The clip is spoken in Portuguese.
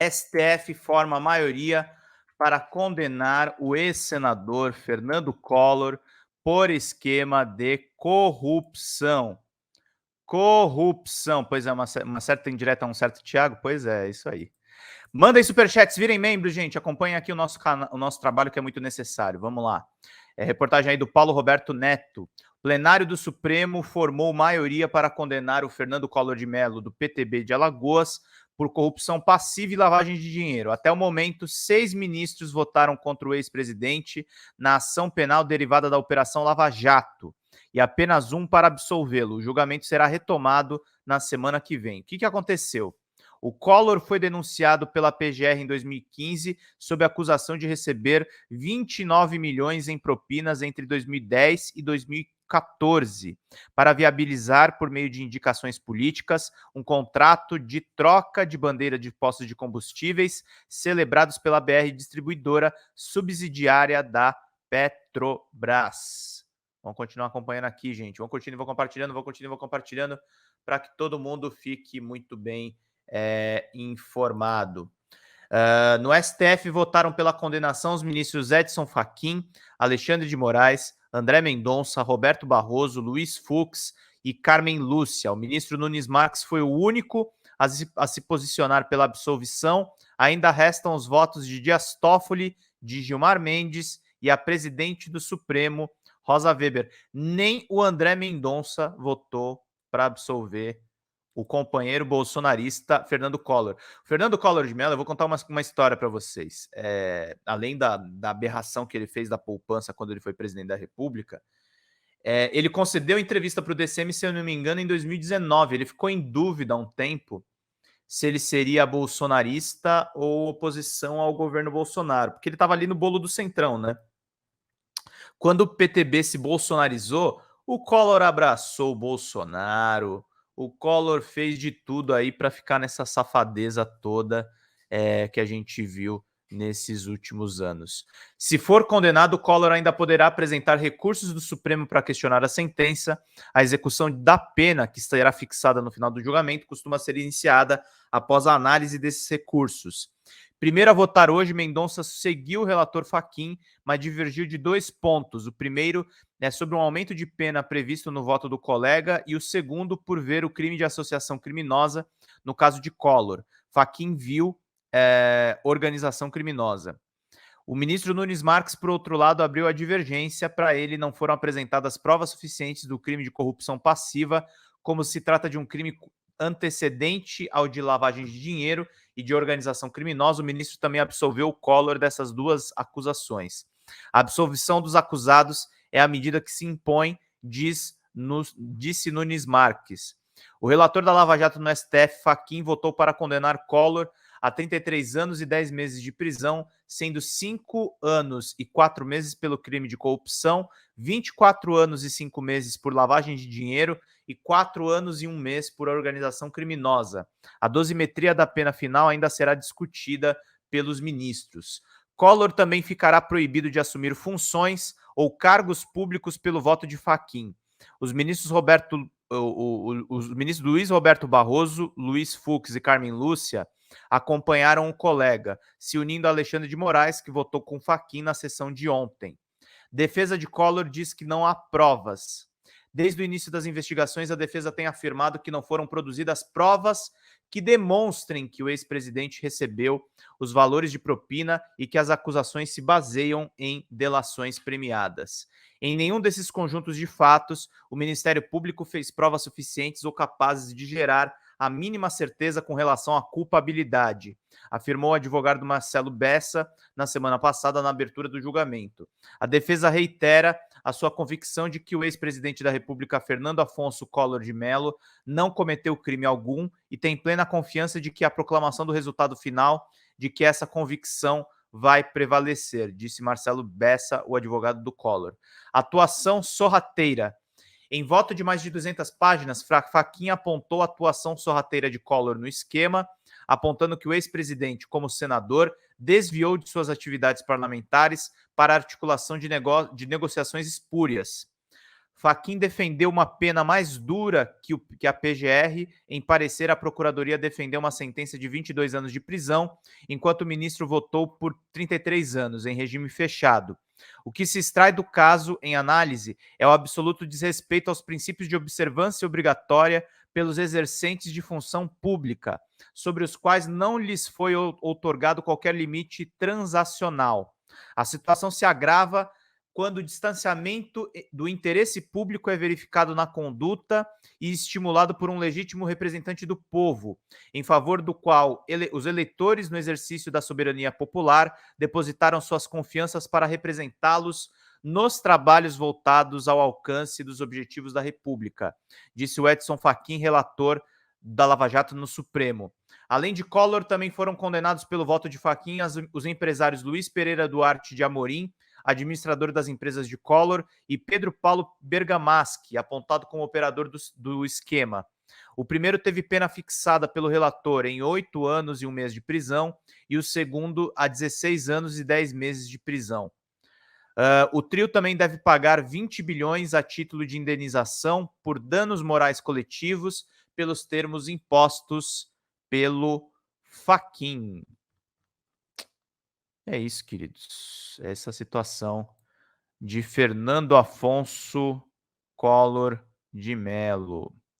STF forma maioria para condenar o ex-senador Fernando Collor por esquema de corrupção. Corrupção, pois é, uma certa indireta a um certo Thiago? Pois é isso aí. Mandem superchats, virem membros, gente. Acompanhem aqui o nosso trabalho que é muito necessário. Vamos lá. Reportagem aí do Paulo Roberto Neto. Plenário do Supremo formou maioria para condenar o Fernando Collor de Mello, do PTB de Alagoas, por corrupção passiva e lavagem de dinheiro. Até o momento, 6 ministros votaram contra o ex-presidente na ação penal derivada da Operação Lava Jato, e apenas um para absolvê-lo. O julgamento será retomado na semana que vem. O que aconteceu? O Collor foi denunciado pela PGR em 2015 sob acusação de receber 29 milhões em propinas entre 2010 e 2014 para viabilizar, por meio de indicações políticas, um contrato de troca de bandeira de postos de combustíveis celebrados pela BR Distribuidora, subsidiária da Petrobras. Vamos continuar acompanhando aqui, gente. Vou curtindo, vou compartilhando para que todo mundo fique muito bem informado. No STF votaram pela condenação os ministros Edson Fachin, Alexandre de Moraes, André Mendonça, Roberto Barroso, Luiz Fux e Carmen Lúcia. O ministro Nunes Marques foi o único a se posicionar pela absolvição. Ainda restam os votos de Dias Toffoli, de Gilmar Mendes e a presidente do Supremo, Rosa Weber. Nem o André Mendonça votou para absolver o companheiro bolsonarista Fernando Collor. Fernando Collor de Mello, eu vou contar uma história para vocês. Além da aberração que ele fez da poupança quando ele foi presidente da República, ele concedeu entrevista para o DCM, se eu não me engano, em 2019. Ele ficou em dúvida há um tempo se ele seria bolsonarista ou oposição ao governo Bolsonaro, porque ele estava ali no bolo do centrão, né? Quando o PTB se bolsonarizou, o Collor abraçou o Bolsonaro, o Collor fez de tudo aí para ficar nessa safadeza toda que a gente viu nesses últimos anos. Se for condenado, o Collor ainda poderá apresentar recursos do Supremo para questionar a sentença. A execução da pena, que estará fixada no final do julgamento, costuma ser iniciada após a análise desses recursos. Primeiro a votar hoje, Mendonça seguiu o relator Fachin, mas divergiu de 2 pontos. O primeiro é sobre um aumento de pena previsto no voto do colega e o segundo por ver o crime de associação criminosa no caso de Collor. Fachin viu organização criminosa. O ministro Nunes Marques, por outro lado, abriu a divergência. Para ele, não foram apresentadas provas suficientes do crime de corrupção passiva, como se trata de um crime antecedente ao de lavagem de dinheiro e de organização criminosa. O ministro também absolveu o Collor dessas duas acusações. A absolvição dos acusados é a medida que se impõe, disse Nunes Marques. O relator da Lava Jato no STF, Fachin, votou para condenar Collor a 33 anos e 10 meses de prisão, sendo 5 anos e 4 meses pelo crime de corrupção, 24 anos e 5 meses por lavagem de dinheiro e 4 anos e 1 mês por organização criminosa. A dosimetria da pena final ainda será discutida pelos ministros. Collor também ficará proibido de assumir funções ou cargos públicos pelo voto de Fachin. Os ministros Luiz Roberto Barroso, Luiz Fux e Carmen Lúcia acompanharam o colega, se unindo a Alexandre de Moraes, que votou com Fachin na sessão de ontem. Defesa de Collor diz que não há provas. Desde o início das investigações, a defesa tem afirmado que não foram produzidas provas que demonstrem que o ex-presidente recebeu os valores de propina e que as acusações se baseiam em delações premiadas. Em nenhum desses conjuntos de fatos, o Ministério Público fez provas suficientes ou capazes de gerar a mínima certeza com relação à culpabilidade, afirmou o advogado Marcelo Bessa na semana passada na abertura do julgamento. A defesa reitera a sua convicção de que o ex-presidente da República, Fernando Afonso Collor de Mello, não cometeu crime algum e tem plena confiança de que a proclamação do resultado final, de que essa convicção vai prevalecer, disse Marcelo Bessa, o advogado do Collor. Atuação sorrateira. Em voto de mais de 200 páginas, Fachin apontou a atuação sorrateira de Collor no esquema, apontando que o ex-presidente, como senador, desviou de suas atividades parlamentares para a articulação de negociações espúrias. Fachin defendeu uma pena mais dura que a PGR. Em parecer, a Procuradoria defendeu uma sentença de 22 anos de prisão, enquanto o ministro votou por 33 anos, em regime fechado. O que se extrai do caso, em análise, é o absoluto desrespeito aos princípios de observância obrigatória pelos exercentes de função pública, sobre os quais não lhes foi outorgado qualquer limite transacional. A situação se agrava quando o distanciamento do interesse público é verificado na conduta e estimulado por um legítimo representante do povo, em favor do qual os eleitores, no exercício da soberania popular, depositaram suas confianças para representá-los nos trabalhos voltados ao alcance dos objetivos da República, disse o Edson Fachin, relator da Lava Jato no Supremo. Além de Collor, também foram condenados pelo voto de Fachin os empresários Luiz Pereira Duarte de Amorim, administrador das empresas de Collor, e Pedro Paulo Bergamaschi, apontado como operador do esquema. O primeiro teve pena fixada pelo relator em 8 anos e 1 mês de prisão, e o segundo a 16 anos e 10 meses de prisão. O trio também deve pagar 20 bilhões a título de indenização por danos morais coletivos pelos termos impostos pelo Fachin. É isso, queridos. Essa situação de Fernando Afonso Collor de Mello.